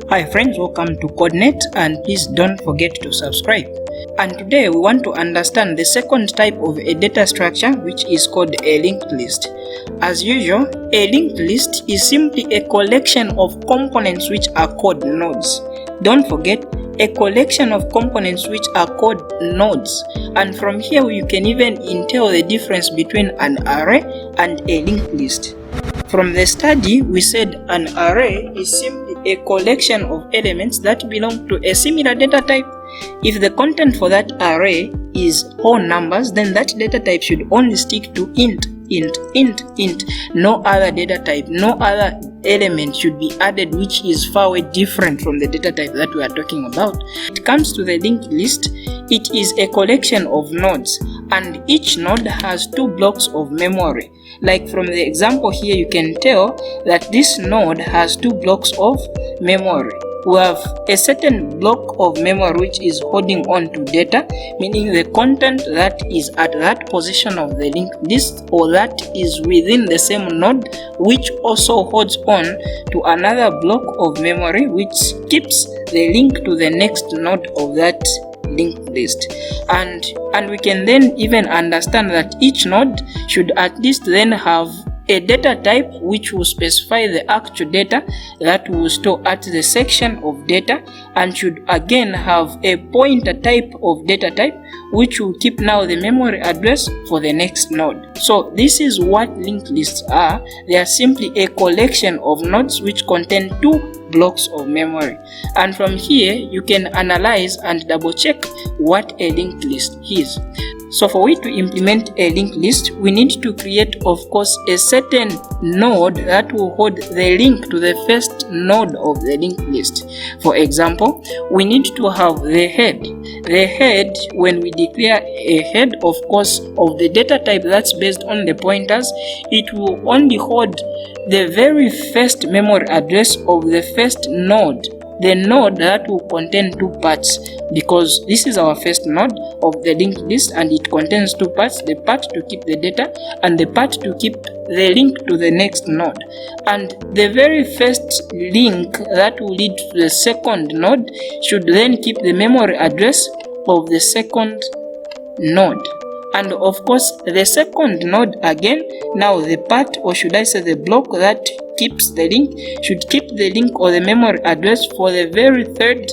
Hi friends, welcome to Coordinate, and please don't forget to subscribe. And today we want to understand the second type of a data structure, which is called a linked list. As usual, a linked list is simply a collection of components which are called nodes. Don't forget, a collection of components which are called nodes. And from here you can even tell the difference between an array and a linked list. From the study, we said an array is simply a collection of elements that belong to a similar data type. If the content for that array is whole numbers, then that data type should only stick to int. No other data type, no other element should be added which is far away different from the data type that we are talking about. When it comes to the linked list, it is a collection of nodes, and each node has 2 blocks of memory. Like from the example here, you can tell that this node has 2 blocks of memory. We have a certain block of memory which is holding on to data, meaning the content that is at that position of the linked list or that is within the same node, which also holds on to another block of memory which keeps the link to the next node of that linked list. And we can then even understand that each node should at least then have a data type which will specify the actual data that will store at the section of data, and should again have a pointer type of data type which will keep now the memory address for the next node. So this is what linked lists are. They are simply a collection of nodes which contain 2 blocks of memory, and from here you can analyze and double check what a linked list is. So for we to implement a linked list, we need to create, of course, a certain node that will hold the link to the first node of the linked list. For example, we need to have the head. The head, when we declare a head, of course, of the data type that's based on the pointers, it will only hold the very first memory address of the first node, the node that will contain 2 parts, because this is our first node of the linked list and it contains 2 parts, the part to keep the data and the part to keep the link to the next node. And the very first link that will lead to the second node should then keep the memory address of the second node. And of course, the second node again, now the part, or should I say the block that keeps the link, should keep the link or the memory address for the very third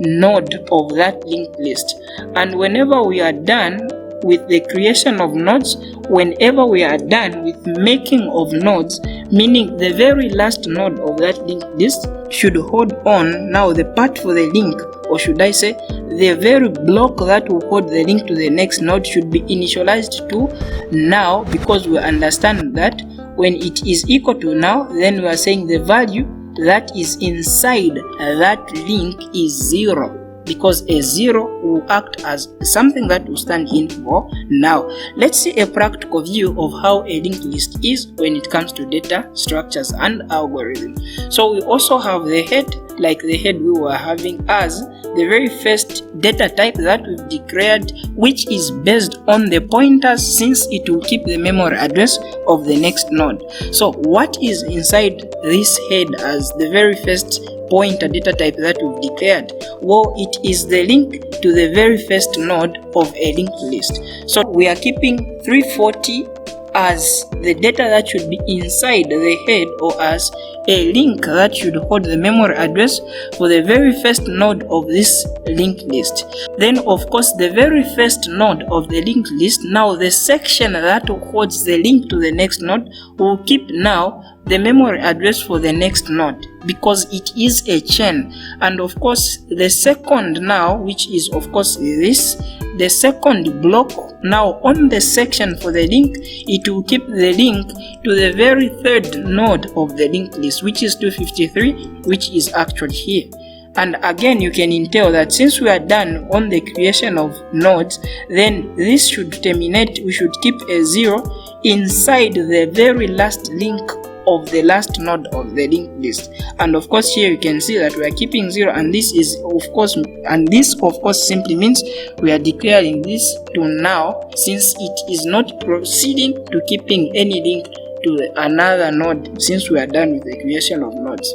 node of that linked list. And whenever we are done with the creation of nodes, whenever we are done with making of nodes, meaning the very last node of that linked list should hold on now the part for the link, or should I say the very block that will hold the link to the next node should be initialized to now, because we understand that when it is equal to now, then we are saying the value that is inside that link is 0, because a 0 will act as something that will stand in for now. Let's see a practical view of how a linked list is when it comes to data structures and algorithms. So we also have the head, like the head we were having as the very first data type that we've declared, which is based on the pointers, since it will keep the memory address of the next node. So what is inside this head as the very first pointer data type that we've declared? Well, it is the link to the very first node of a linked list. So we are keeping 340 as the data that should be inside the head, or as a link that should hold the memory address for the very first node of this linked list. Then of course the very first node of the linked list, now the section that holds the link to the next node will keep now the memory address for the next node, because it is a chain. And of course the second now, which is of course this, the second block now on the section for the link, it will keep the link to the very third node of the linked list, which is 253, which is actually here. And again, you can tell that since we are done on the creation of nodes, then this should terminate, we should keep a 0 inside the very last link of the last node of the linked list. And of course here you can see that we are keeping 0, and this is of course, and this of course simply means we are declaring this to now, since it is not proceeding to keeping any link to another node since we are done with the creation of nodes.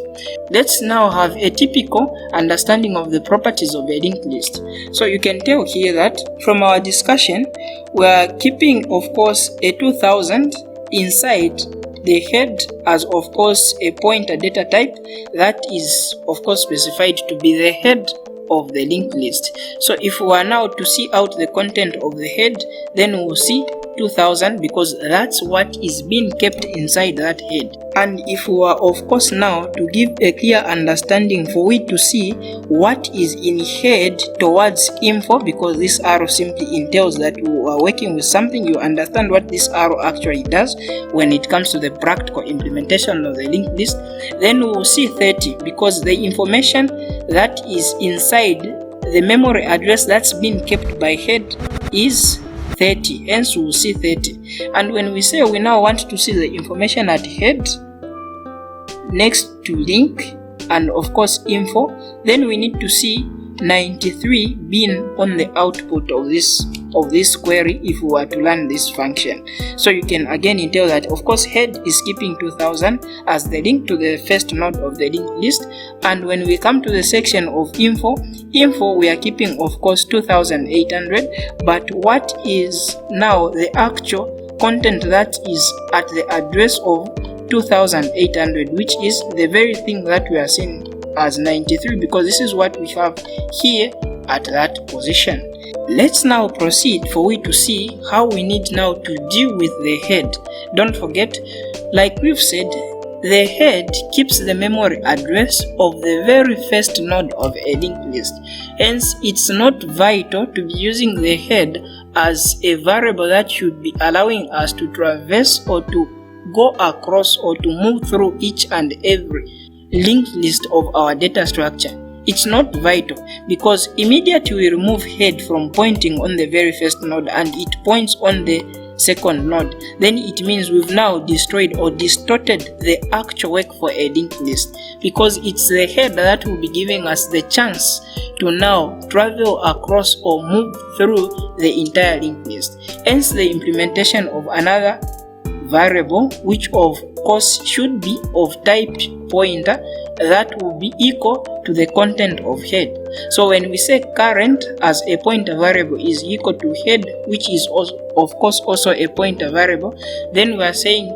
Let's now have a typical understanding of the properties of a linked list. So you can tell here that from our discussion, we are keeping, of course, a 2000 inside the head as, of course, a pointer data type that is, of course, specified to be the head of the linked list. So if we are now to see out the content of the head, then we will see 2000 because that's what is being kept inside that head. And if we are, of course, now to give a clear understanding for we to see what is in head towards info, because this arrow simply entails that we are working with something, you understand what this arrow actually does when it comes to the practical implementation of the linked list, then we will see 30 because the information that is inside the memory address that's been kept by head is 30, hence we will see 30. And when we say we now want to see the information at head next to link and of course info, then we need to see 93 being on the output of this query if we were to learn this function. So you can again tell that of course head is keeping 2000 as the link to the first node of the linked list, and when we come to the section of info we are keeping of course 2800, but what is now the actual content that is at the address of 2800, which is the very thing that we are seeing as 93, because this is what we have here at that position. Let's now proceed for we to see how we need now to deal with the head. Don't forget, like we've said, the head keeps the memory address of the very first node of a linked list. Hence, it's not vital to be using the head as a variable that should be allowing us to traverse or to go across or to move through each and every linked list of our data structure. It's not vital because immediately we remove head from pointing on the very first node and it points on the second node, then it means we've now destroyed or distorted the actual work for a linked list, because it's the head that will be giving us the chance to now travel across or move through the entire linked list. Hence the implementation of another variable, which of course should be of type pointer, that will be equal to the content of head. So when we say current as a pointer variable is equal to head, which is also, of course also a pointer variable, then we are saying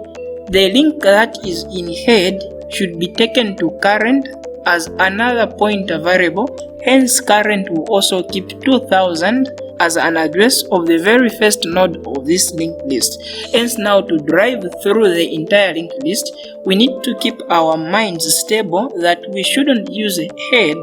the link that is in head should be taken to current as another pointer variable. Hence current will also keep 2000 as an address of the very first node of this linked list. Hence now to drive through the entire linked list, we need to keep our minds stable that we shouldn't use head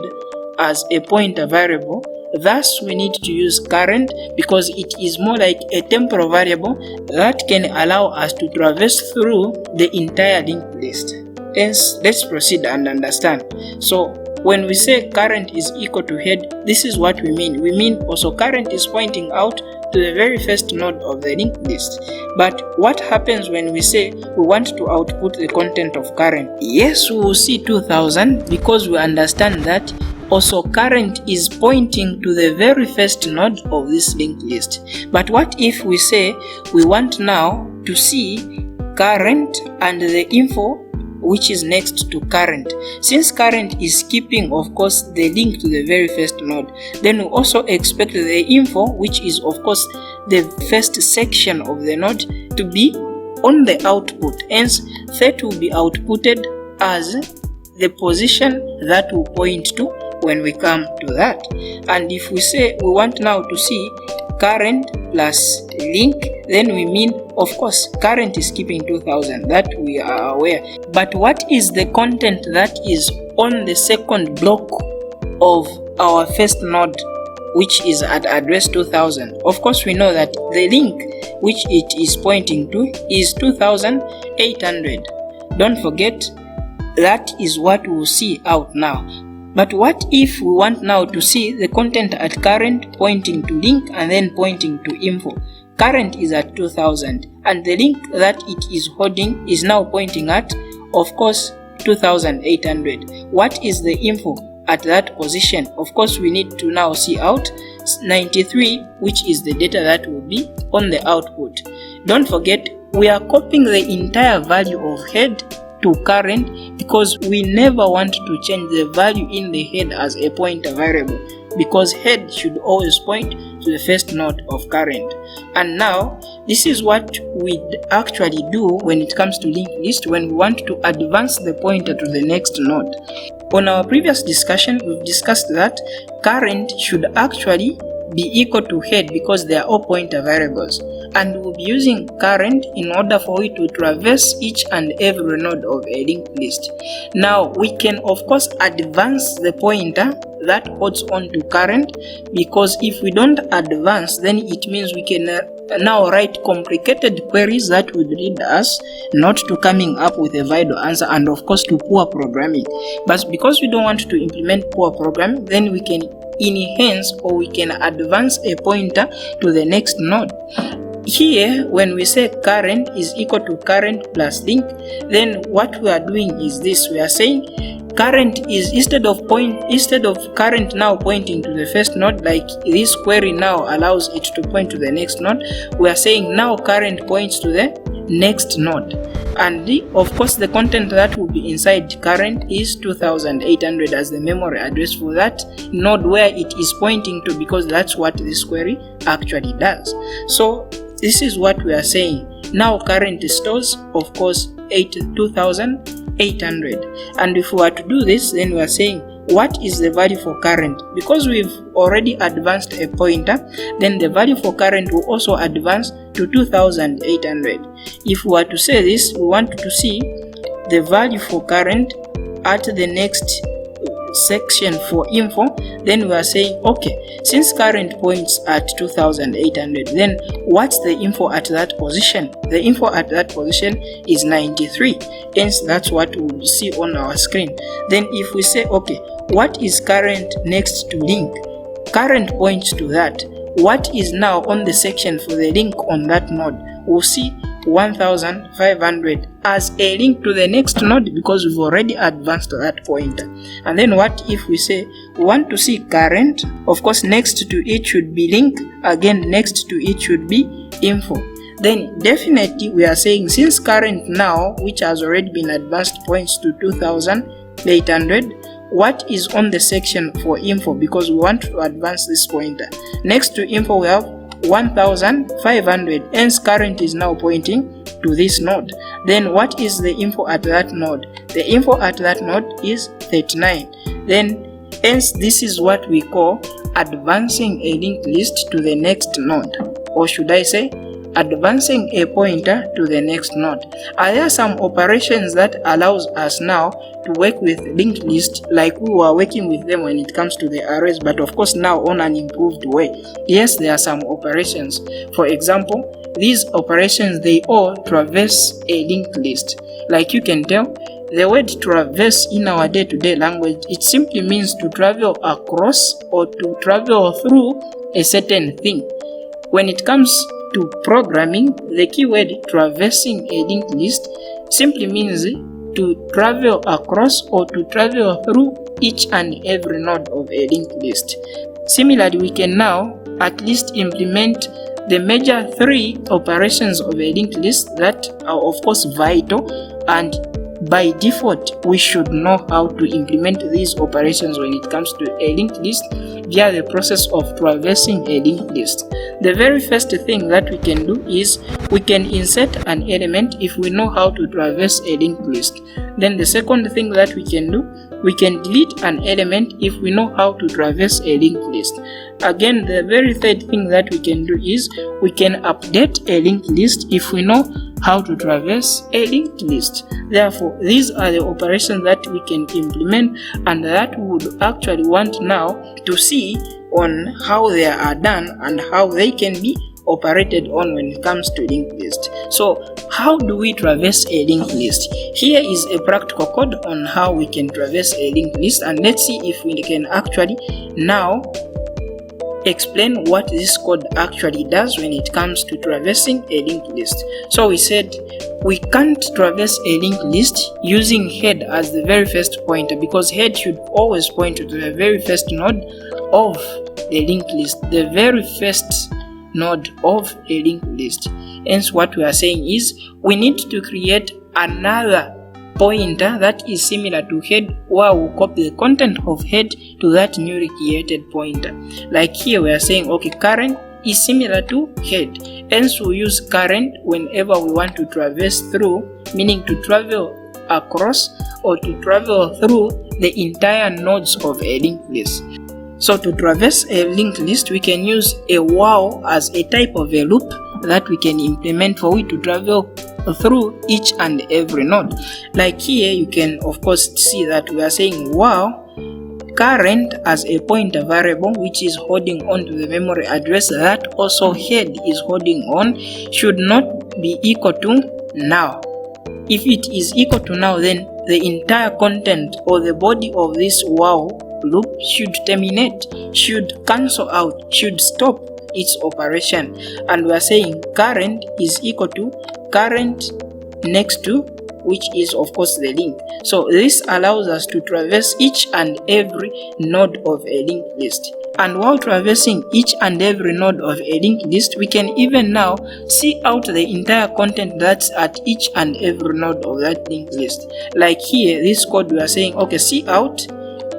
as a pointer variable. Thus we need to use current because it is more like a temporal variable that can allow us to traverse through the entire linked list. Hence let's proceed and understand. So when we say current is equal to head, this is what we mean. We mean also current is pointing out to the very first node of the linked list. But what happens when we say we want to output the content of current? Yes, we will see 2000 because we understand that also current is pointing to the very first node of this linked list. But what if we say we want now to see current and the info which is next to current? Since current is keeping of course the link to the very first node, then we also expect the info, which is of course the first section of the node, to be on the output. Hence that will be outputted as the position that will point to when we come to that. And if we say we want now to see current plus link, then we mean of course current is keeping 2000, that we are aware. But what is the content that is on the second block of our first node, which is at address 2000? Of course we know that the link which it is pointing to is 2800. Don't forget, that is what we will see out now. But what if we want now to see the content at current pointing to link and then pointing to info? Current is at 2000 and the link that it is holding is now pointing at, of course, 2800. What is the info at that position? Of course we need to now see out 93, which is the data that will be on the output. Don't forget, we are copying the entire value of head to current because we never want to change the value in the head as a pointer variable, because head should always point to the first node of current. And now this is what we actually do when it comes to linked list when we want to advance the pointer to the next node. On our previous discussion, we've discussed that current should actually be equal to head because they are all pointer variables, and we'll be using current in order for it to traverse each and every node of a linked list. Now we can of course advance the pointer that holds on to current, because if we don't advance, then it means we can now write complicated queries that would lead us not to coming up with a valid answer, and of course to poor programming. But because we don't want to implement poor programming, then we can enhance or we can advance a pointer to the next node. Here, when we say current is equal to current plus link, then what we are doing is this: we are saying current is instead of current now pointing to the first node, like this query now allows it to point to the next node, we are saying now current points to the next node. And of course the content that will be inside current is 2800 as the memory address for that node where it is pointing to, because that's what this query actually does. So this is what we are saying. Now current stores of course 2800, and if we were to do this, then we are saying what is the value for current? Because we've already advanced a pointer, then the value for current will also advance to 2800. If we were to say this, we want to see the value for current at the next section for info, then we are saying okay, since current points at 2800, then what's the info at that position? The info at that position is 93, hence that's what we'll see on our screen. Then if we say okay, what is current next to link? Current points to that. What is now on the section for the link on that node? We'll see 1500 as a link to the next node because we've already advanced to that pointer. And then what if we say we want to see current? Of course next to it should be link, again next to it should be info. Then definitely we are saying since current now, which has already been advanced, points to 2800, what is on the section for info, because we want to advance this pointer. Next to info we have 1500, hence current is now pointing to this node. Then what is the info at that node? The info at that node is 39. Then hence this is what we call advancing a linked list to the next node, or should I say advancing a pointer to the next node. Are there some operations that allows us now to work with linked list like we were working with them when it comes to the arrays, but of course now on an improved way? Yes, there are some operations. For example, these operations, they all traverse a linked list. Like you can tell, the word traverse in our day-to-day language, it simply means to travel across or to travel through a certain thing. When it comes to programming, the keyword traversing a linked list simply means to travel across or to travel through each and every node of a linked list. Similarly, we can now at least implement the major 3 operations of a linked list that are of course vital, and by default we should know how to implement these operations when it comes to a linked list via the process of traversing a linked list. The very first thing that we can do is we can insert an element if we know how to traverse a linked list. Then the second thing that we can do, we can delete an element if we know how to traverse a linked list. Again, the very third thing that we can do is we can update a linked list if we know how to traverse a linked list. Therefore, these are the operations that we can implement and that we would actually want now to see on how they are done and how they can be operated on when it comes to linked list. So how do we traverse a linked list? Here is a practical code on how we can traverse a linked list, and let's see if we can actually now explain what this code actually does when it comes to traversing a linked list. So we said we can't traverse a linked list using head as the very first pointer, because head should always point to the very first node of the linked list, the very first node of a linked list. Hence what we are saying is we need to create another pointer that is similar to head, where we'll copy the content of head to that newly created pointer. Like here we are saying, okay, current is similar to head. Hence we use current whenever we want to traverse through, meaning to travel across or to travel through the entire nodes of a linked list. So to traverse a linked list, we can use a while as a type of a loop that we can implement for it to travel through each and every node. Like here, you can of course see that we are saying while current as a pointer variable which is holding on to the memory address that also head is holding on should not be equal to now. If it is equal to now, then the entire content or the body of this while loop should terminate, should cancel out, should stop its operation. And we are saying current is equal to current next to, which is of course the link. So this allows us to traverse each and every node of a linked list. And while traversing each and every node of a linked list, we can even now see out the entire content that's at each and every node of that linked list. Like here, this code we are saying, okay, see out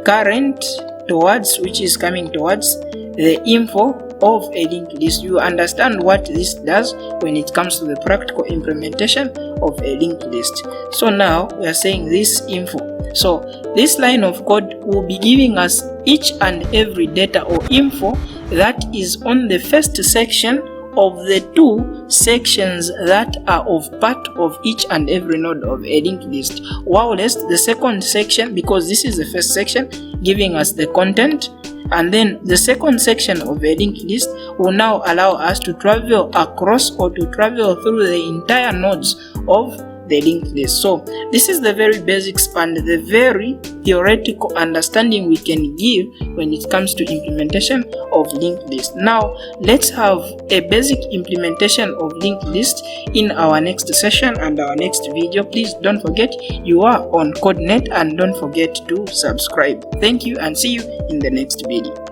current towards, which is coming towards the info of a linked list. You understand what this does when it comes to the practical implementation of a linked list. So now we are saying this info. So this line of code will be giving us each and every data or info that is on the first section of the two sections that are of part of each and every node of a linked list. Whilst the second section, because this is the first section giving us the content, and then the second section of a linked list will now allow us to travel across or to travel through the entire nodes of the linked list. So this is the very basics and the very theoretical understanding we can give when it comes to implementation of linked list. Now let's have a basic implementation of linked list in our next session and our next video. Please don't forget you are on CodeNet and don't forget to subscribe. Thank you and see you in the next video.